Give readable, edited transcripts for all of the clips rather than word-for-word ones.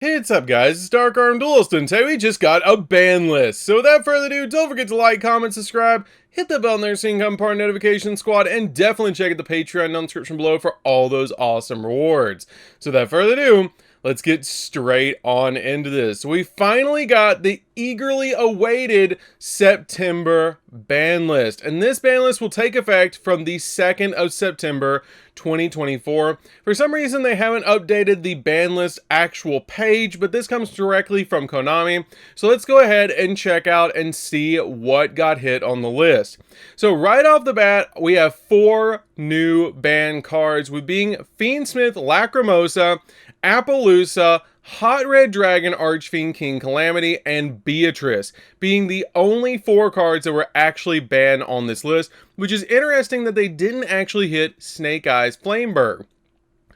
Hey, what's up guys, it's DarkArmedDuelist, and today we just got a ban list. So without further ado, don't forget to like, comment, subscribe, hit the bell there so you can become part of the notification squad, and definitely check out the Patreon down in the description below for all those awesome rewards. So without further ado, let's get straight on into this. We finally got the eagerly awaited September ban list, and this ban list will take effect from the 2nd of September 2024. For some reason they haven't updated the ban list actual page, but this comes directly from Konami. So let's go ahead and check out and see what got hit on the list. So right off the bat, we have 4 new ban cards, with being Fiendsmith Lacrimosa, Appaloosa, Hot Red Dragon Archfiend King Calamity, and Beatrice, being the only 4 cards that were actually banned on this list, which is interesting that they didn't actually hit Snake Eyes Flameberg.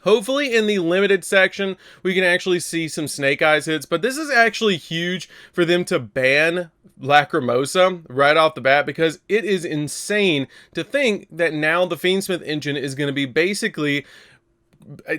Hopefully in the limited section, we can actually see some Snake Eyes hits, but this is actually huge for them to ban Lacrimosa right off the bat, because it is insane to think that now the Fiendsmith engine is going to be basically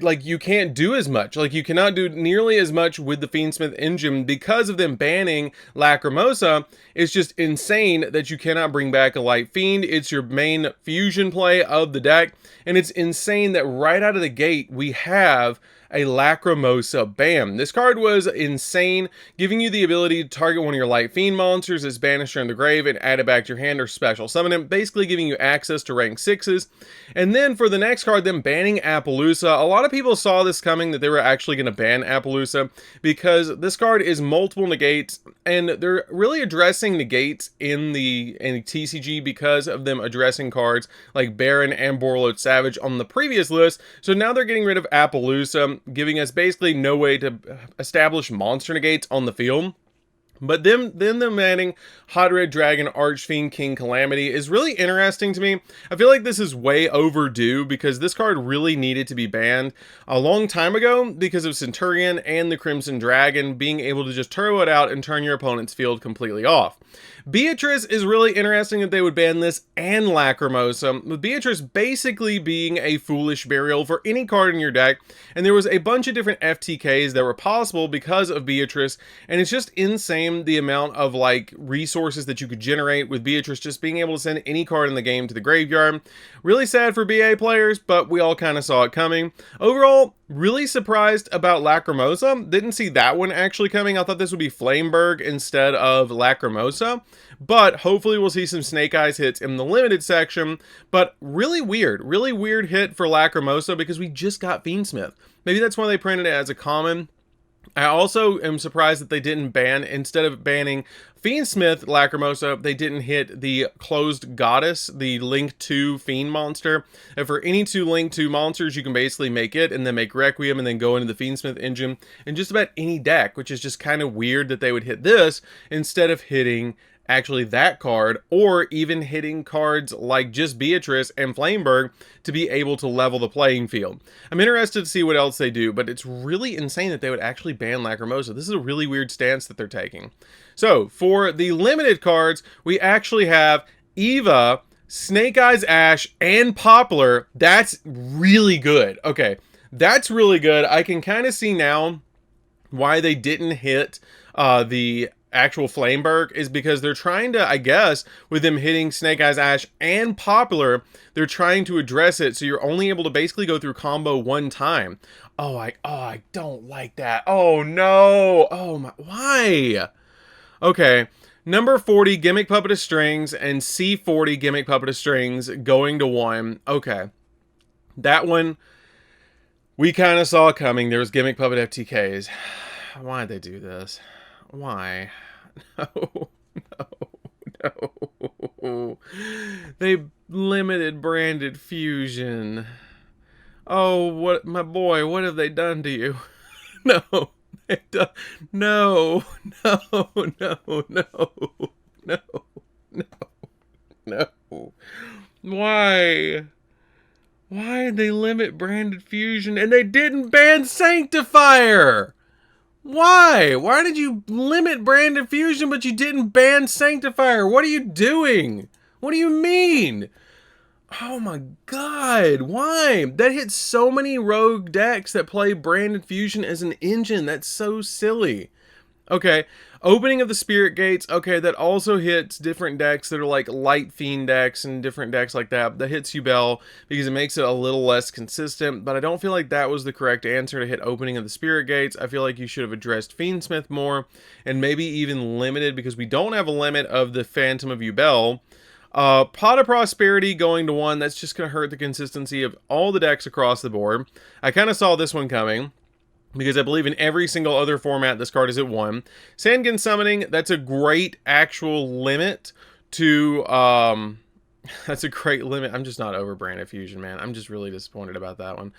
like, you can't do as much. Like, you cannot do nearly as much with the Fiendsmith engine because of them banning Lacrimosa. It's just insane that you cannot bring back a Light Fiend. It's your main fusion play of the deck, and it's insane that right out of the gate we have a Lacrimosa ban. This card was insane, giving you the ability to target one of your Light Fiend monsters as banished in the grave and add it back to your hand or special summon it, basically giving you access to rank 6s. And then for the next card, them banning Appaloosa. A lot of people saw this coming, that they were actually going to ban Appaloosa, because this card is multiple negates, and they're really addressing negates in the TCG because of them addressing cards like Baron and Borreload Savage on the previous list. So now they're getting rid of Appaloosa, giving us basically no way to establish monster negates on the field. But them banning Hot Red Dragon Archfiend King Calamity is really interesting to me. I feel like this is way overdue, because this card really needed to be banned a long time ago because of Centurion and the Crimson Dragon being able to just turbo it out and turn your opponent's field completely off. Beatrice is really interesting that they would ban this and Lacrimosa, with Beatrice basically being a foolish burial for any card in your deck, and there was a bunch of different FTKs that were possible because of Beatrice, and it's just insane the amount of like resources that you could generate with Beatrice just being able to send any card in the game to the graveyard. Really sad for BA players, but we all kind of saw it coming. Overall, really surprised about Lacrimosa. Didn't see that one actually coming. I thought this would be Flameberg instead of Lacrimosa, but hopefully we'll see some Snake Eyes hits in the limited section. But really weird hit for Lacrimosa, because we just got Fiendsmith. Maybe that's why they printed it as a common. I also am surprised that they didn't ban, instead of banning Fiendsmith Lacrimosa, they didn't hit the Closed Goddess, the Link 2 Fiend monster. And for any 2 Link 2 monsters, you can basically make it and then make Requiem and then go into the Fiendsmith engine in just about any deck, which is just kind of weird that they would hit this instead of hitting actually that card, or even hitting cards like just Beatrice and Flameberg to be able to level the playing field. I'm interested to see what else they do, but it's really insane that they would actually ban Lacrimosa. This is a really weird stance that they're taking. So for the limited cards, we actually have Eva, Snake Eyes Ash, and Poplar. That's really good. Okay, that's really good. I can kind of see now why they didn't hit the actual Flameberg, is because they're trying to, I guess, with them hitting Snake Eyes Ash and Popular, they're trying to address it so you're only able to basically go through combo 1 time. I don't like that. Oh no. Oh my, why? Okay, number 40 Gimmick Puppet of Strings and C40 Gimmick Puppet of Strings going to 1. Okay, that one we kind of saw coming. There was Gimmick Puppet FTKs. Why'd they do this? Why? No. They limited branded fusion. Oh, what, my boy, what have they done to you? No. No. Why? Why did they limit branded fusion and they didn't ban Sanctifier? Why? Why did you limit branded fusion but you didn't ban Sanctifier? What are you doing? What do you mean? Oh my god, why? That hits so many rogue decks that play Branded Fusion as an engine. That's so silly. Okay, opening of the Spirit Gates. Okay, that also hits different decks that are like Light Fiend decks and different decks like that. That hits Yubel because it makes it a little less consistent, but I don't feel like that was the correct answer to hit opening of the Spirit Gates. I feel like you should have addressed Fiendsmith more and maybe even limited, because we don't have a limit of the Phantom of Yubel. Pot of Prosperity going to 1, that's just going to hurt the consistency of all the decks across the board. I kind of saw this one coming, because I believe in every single other format this card is at 1. Sandgen Summoning, that's a great actual limit to, that's a great limit. I'm just not over Branded Fusion, man. I'm just really disappointed about that one.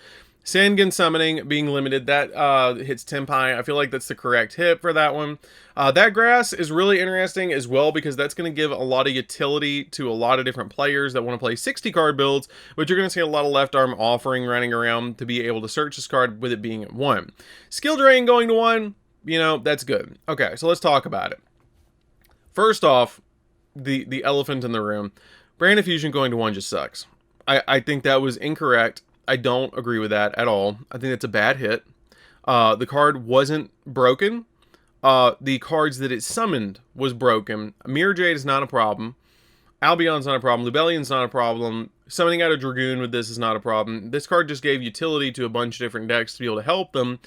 Sandgen Summoning being limited, that hits Tenpai. I feel like that's the correct hit for that one. That grass is really interesting as well, because that's going to give a lot of utility to a lot of different players that want to play 60 card builds, but you're going to see a lot of left arm offering running around to be able to search this card with it being at 1. Skill Drain going to 1, you know, that's good. Okay, so let's talk about it. First off, the elephant in the room. Branded Fusion going to 1 just sucks. I think that was incorrect. I don't agree with that at all. I think it's a bad hit. The card wasn't broken. The cards that it summoned was broken. Mirror Jade is not a problem. Albion's not a problem. Lubellion's not a problem. Summoning out a Dragoon with this is not a problem. This card just gave utility to a bunch of different decks to be able to help them.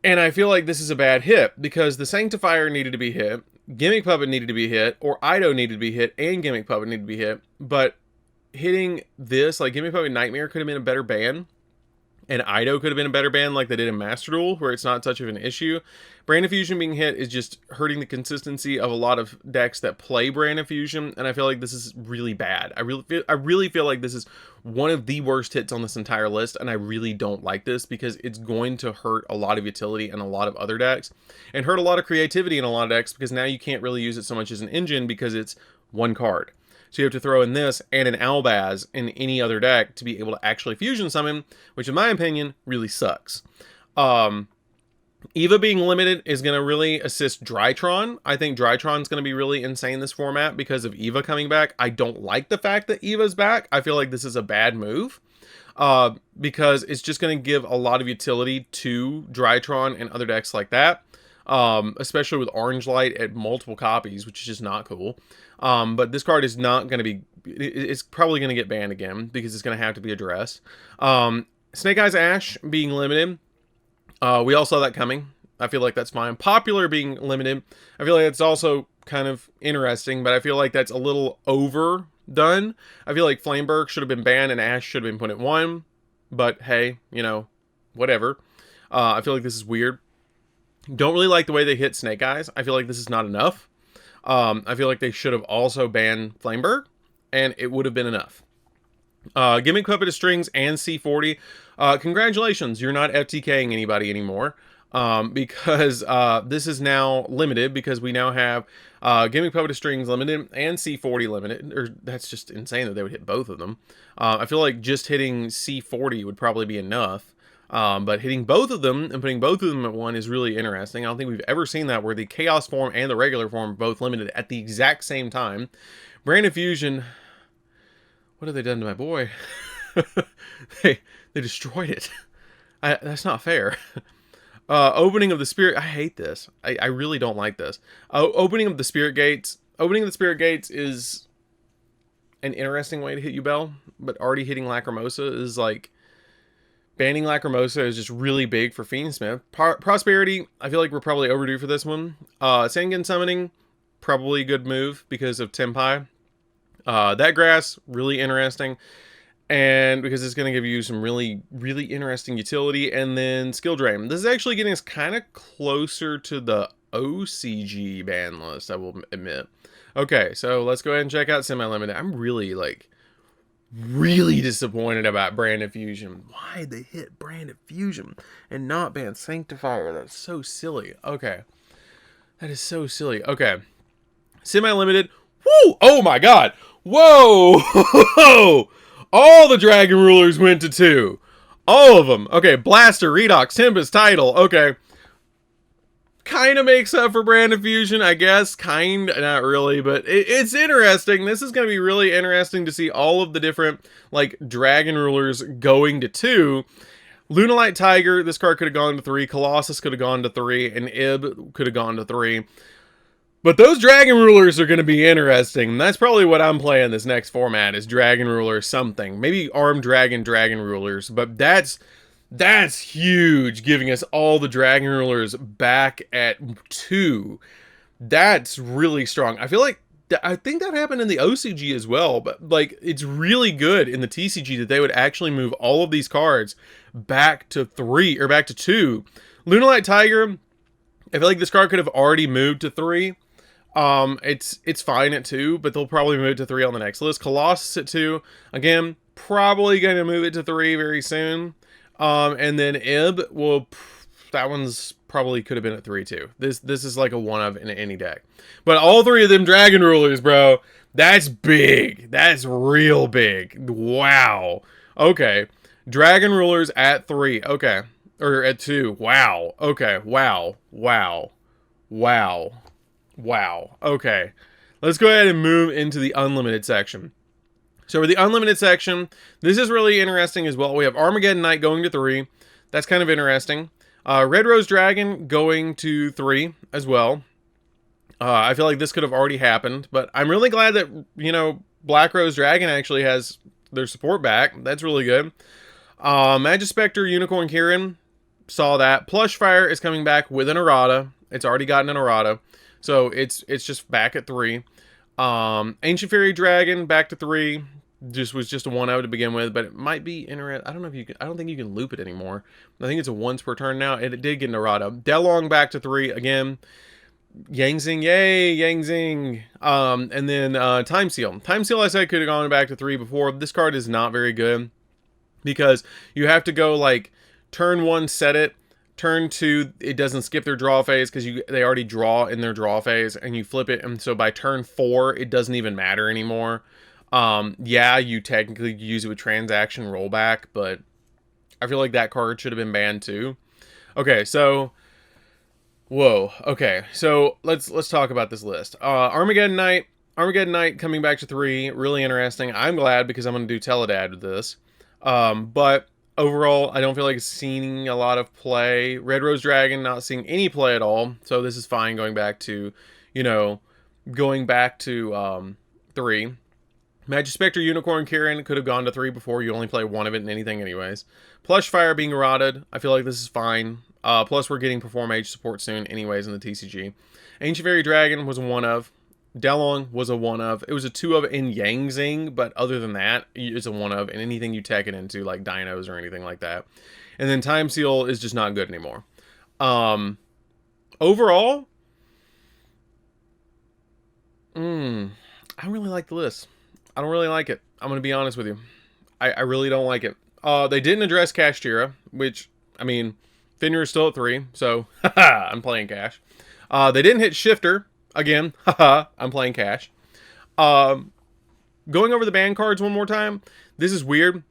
And I feel like this is a bad hit, because the Sanctifier needed to be hit, Gimmick Puppet needed to be hit, or Ido needed to be hit, and Gimmick Puppet needed to be hit. But hitting this, like Gimmick Puppet Nightmare could have been a better ban, and Ido could have been a better ban like they did in Master Duel, where it's not such of an issue. Branded Fusion being hit is just hurting the consistency of a lot of decks that play Branded Fusion, and I feel like this is really bad. I really feel like this is one of the worst hits on this entire list, and I really don't like this, because it's going to hurt a lot of utility in a lot of other decks, and hurt a lot of creativity in a lot of decks, because now you can't really use it so much as an engine because it's 1 card. So you have to throw in this and an Albaz in any other deck to be able to actually fusion summon, which in my opinion really sucks. Eva being limited is going to really assist Drytron. I think Drytron's going to be really insane this format because of Eva coming back. I don't like the fact that Eva's back. I feel like this is a bad move, because it's just going to give a lot of utility to Drytron and other decks like that. Especially with Orange Light at multiple copies, which is just not cool. But this card is not going to be, it's probably going to get banned again, because it's going to have to be addressed. Snake Eyes Ash being limited, we all saw that coming. I feel like that's fine. Popular being limited, I feel like it's also kind of interesting, but I feel like that's a little overdone. I feel like Flameberg should have been banned and Ash should have been put at 1, but hey, you know, whatever. I feel like this is weird. Don't really like the way they hit Snake Eyes. I feel like this is not enough. I feel like they should have also banned Flameberg, and it would have been enough. Gimmick Puppet of Strings and C40. Congratulations, you're not FTKing anybody anymore. Because this is now limited, because we now have Gimmick Puppet of Strings limited and C40 limited. Or that's just insane that they would hit both of them. I feel like just hitting C40 would probably be enough. But hitting both of them and putting both of them at 1 is really interesting. I don't think we've ever seen that, where the Chaos form and the regular form are both limited at the exact same time. Branded Fusion, what have they done to my boy? they destroyed it. That's not fair. Opening of the Spirit, I hate this. I really don't like this. Opening of the Spirit Gates. Opening of the Spirit Gates is an interesting way to hit Yubel, but already hitting Lacrimosa is like, banning Lacrimosa is just really big for Fiendsmith. Prosperity, I feel like we're probably overdue for this one. Sangen Summoning, probably a good move because of Tenpai. That grass, really interesting. And because it's going to give you some really, really interesting utility. And then Skill Drain. This is actually getting us kind of closer to the OCG ban list, I will admit. Okay, so let's go ahead and check out Semi-Limited. I'm really, really disappointed about Branded Fusion. Why they hit Branded Fusion and not ban Sanctifier? That's so silly. Okay. That is so silly. Okay. Semi-Limited. Woo! Oh my god! Whoa! All the Dragon Rulers went to 2. All of them. Okay, Blaster, Redox, Tempest, Tidal. Okay. kind of makes up for Brand Fusion, I guess. Not really, but it's interesting. This is going to be really interesting to see all of the different, like, Dragon Rulers going to 2. Lunalight Tiger, this card could have gone to 3. Colossus could have gone to 3. And Ib could have gone to 3. But those Dragon Rulers are going to be interesting. That's probably what I'm playing this next format, is Dragon Ruler something. Maybe Armed Dragon Rulers. But that's huge, giving us all the Dragon Rulers back at 2. That's really strong. I think that happened in the OCG as well, but like it's really good in the TCG that they would actually move all of these cards back to 3 or back to 2. Lunalight Tiger, I feel like this card could have already moved to 3. It's fine at 2, but they'll probably move it to 3 on the next list. Colossus at 2, again, probably going to move it to 3 very soon. And then Ib, well, that one's probably could have been at 3 too. This is like a one of in any deck. But all 3 of them Dragon Rulers, bro, that's big. That's real big. Wow. Okay. Dragon Rulers at 3. Okay. Or at 2. Wow. Okay. Wow. Wow. Wow. Wow. Okay. Let's go ahead and move into the unlimited section. So for the unlimited section, this is really interesting as well. We have Armageddon Knight going to 3. That's kind of interesting. Red Rose Dragon going to 3 as well. I feel like this could have already happened, but I'm really glad that, you know, Black Rose Dragon actually has their support back. That's really good. Magispector Unicorn Kirin, saw that. Plushfire is coming back with an errata. It's already gotten an errata, so it's just back at 3. Ancient Fairy Dragon back to 3. Was just a 1-0 to begin with, but it might be interesting. I don't know if you can. I don't think you can loop it anymore. I think it's a once per turn now. It did get an errata. Delong back to 3 again. Yangzing, yay, Yangzing. And then Time Seal. Time Seal, I said, could have gone back to 3 before. This card is not very good because you have to go like turn 1, set it. Turn 2, it doesn't skip their draw phase because they already draw in their draw phase, and you flip it, and so by turn 4, it doesn't even matter anymore. Yeah, you technically use it with transaction rollback, but I feel like that card should have been banned too. Okay, so whoa. Okay, so let's talk about this list. Armageddon Knight coming back to 3, really interesting. I'm glad because I'm going to do Teledad with this. But overall, I don't feel like seeing a lot of play. Red Rose Dragon, not seeing any play at all. So this is fine going back to, you know, 3. Magispector Unicorn Kirin could have gone to 3 before. You only play 1 of it in anything anyways. Plushfire being rotted, I feel like this is fine. Plus we're getting Perform Age support soon anyways in the TCG. Ancient Fairy Dragon was a 1 of. Delong was a 1 of. It was a 2 of in Yangzing, but other than that, it's a 1 of in anything you tech it into, like dinos or anything like that. And then Time Seal is just not good anymore. Overall, I don't really like the list. I don't really like it. I'm going to be honest with you. I really don't like it. They didn't address Kashtira, which, I mean, Fenrir is still at 3, so I'm playing Cash. They didn't hit Shifter. Again, I'm playing Cash. Going over the ban cards one more time. This is weird.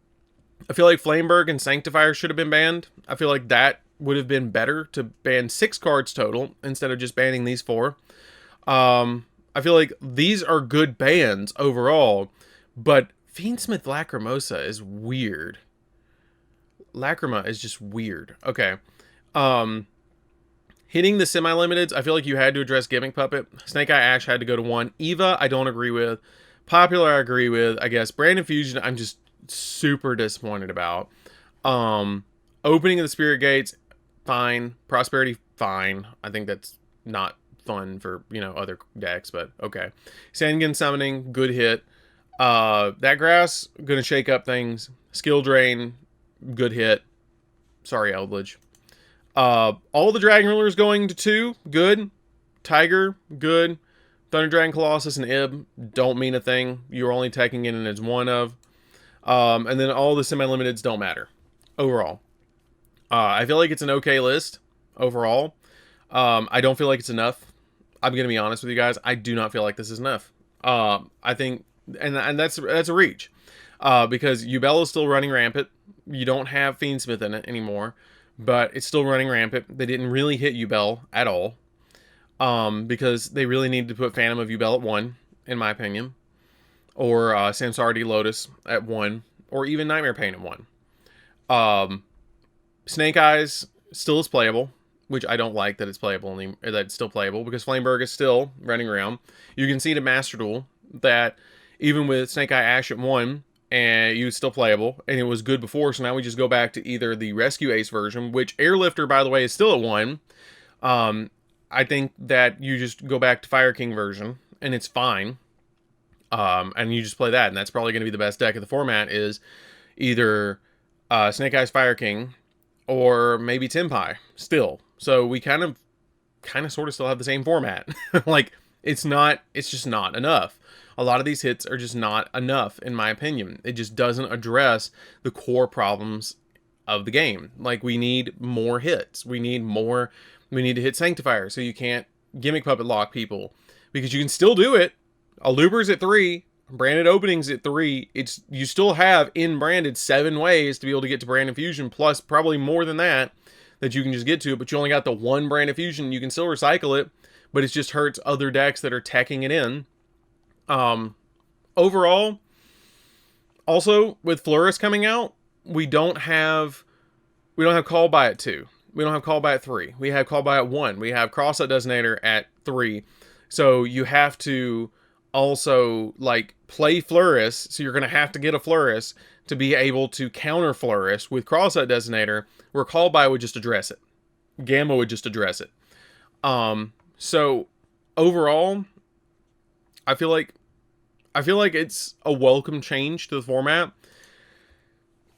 I feel like Flameberg and Sanctifier should have been banned. I feel like that would have been better to ban 6 cards total instead of just banning these 4. I feel like these are good bans overall, but Fiendsmith Lacrimosa is weird. Lacrima is just weird. Okay. Hitting the semi-limiteds, I feel like you had to address Gimmick Puppet. Snake Eye Ash had to go to 1. Eva, I don't agree with. Popular, I agree with. I guess Brand Fusion, I'm just super disappointed about. Opening of the Spirit Gates, fine. Prosperity, fine. I think that's not fun for, you know, other decks, but okay. Sangan Summoning, good hit. That Grass, gonna shake up things. Skill Drain, good hit. Sorry, Eldridge. All the Dragon Rulers going to 2, good. Tiger, good. Thunder Dragon Colossus and Ib don't mean a thing. You're only teching in as 1 of. And then all the semi-limiteds don't matter overall. I feel like it's an okay list overall. I don't feel like it's enough. I'm gonna be honest with you guys. I do not feel like this is enough. I think, and that's a reach, because Yubel is still running rampant. You don't have Fiendsmith in it anymore, but it's still running rampant. They didn't really hit Yubel at all. because they really needed to put Phantom of Yubel at 1, in my opinion, or Samsara Lotus at 1, or even Nightmare Pain at 1. Snake Eyes still is playable, which I don't like that it's playable, that it's still playable, because Flameberg is still running around. You can see to Master Duel that even with Snake Eye Ash at 1, and you still playable, and it was good before, so now we just go back to either the Rescue Ace version, which Airlifter, by the way, is still at 1. I think that you just go back to Fire King version, and it's fine. And you just play that, and that's probably going to be the best deck of the format, is either Snake Eyes Fire King, or maybe Tenpai, still. So we kind of sort of still have the same format. Like, it's just not enough. A lot of these hits are just not enough, in my opinion. It just doesn't address the core problems of the game. Like, we need more hits. We need to hit Sanctifier, so you can't Gimmick Puppet lock people. Because you can still do it. Aluber's at 3. Branded Openings at 3. You still have, in Branded, 7 ways to be able to get to Branded Fusion, plus probably more than that you can just get to. But you only got the 1 Branded Fusion. You can still recycle it, but it just hurts other decks that are teching it in. Overall, also with Flurus coming out, we don't have Call By at 2. We don't have Call By at 3. We have Call By at 1. We have Cross-Out Designator at 3. So you have to also, like, play Flurus. So you're going to have to get a Flurus to be able to counter Flurus with Cross-Out Designator, where Call By would just address it. Gamma would just address it. So overall, I feel like it's a welcome change to the format,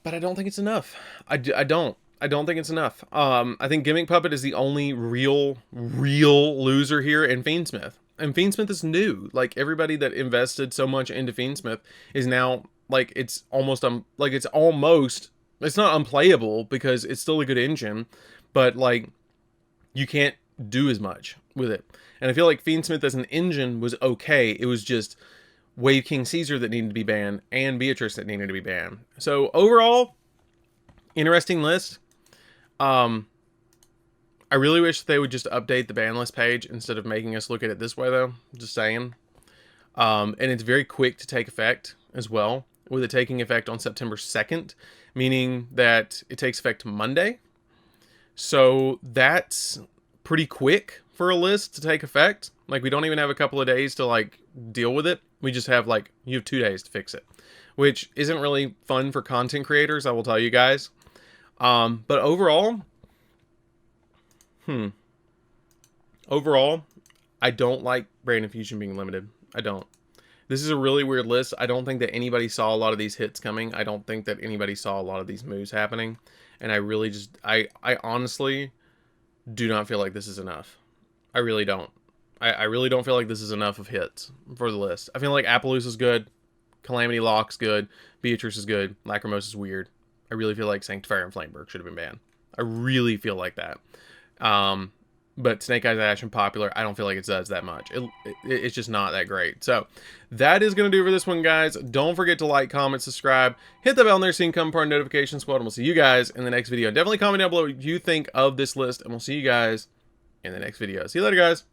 but I don't think it's enough. I don't think it's enough. I think Gimmick Puppet is the only real loser here in Fiendsmith. And Fiendsmith is new. Like, everybody that invested so much into Fiendsmith is now, like, it's not unplayable, because it's still a good engine, but, like, you can't do as much with it. And I feel like Fiendsmith as an engine was okay. It was just Wave King Caesar that needed to be banned, and Beatrice that needed to be banned. So overall, interesting list. I really wish they would just update the ban list page instead of making us look at it this way, though. Just saying. And it's very quick to take effect as well, with it taking effect on September 2nd, meaning that it takes effect Monday. So that's pretty quick for a list to take effect. Like, we don't even have a couple of days to, like, deal with it. We just have, like, you have 2 days to fix it, which isn't really fun for content creators, I will tell you guys. But overall, I don't like Branded Fusion being limited. I don't. This is a really weird list. I don't think that anybody saw a lot of these hits coming. I don't think that anybody saw a lot of these moves happening. And I really just, I honestly do not feel like this is enough. I really don't. I really don't feel like this is enough of hits for the list. I feel like Appaloosa is good. Calamity Lock's good. Beatrice is good. Lacrimose is weird. I really feel like Sanctifier and Flameberg should have been banned. I really feel like that. But Snake Eyes Ash and Popular, I don't feel like it does that much. It's just not that great. So that is going to do for this one, guys. Don't forget to like, comment, subscribe, hit the bell on there so you can come part of notification squad, and we'll see you guys in the next video. Definitely comment down below what you think of this list, and we'll see you guys in the next video. See you later, guys.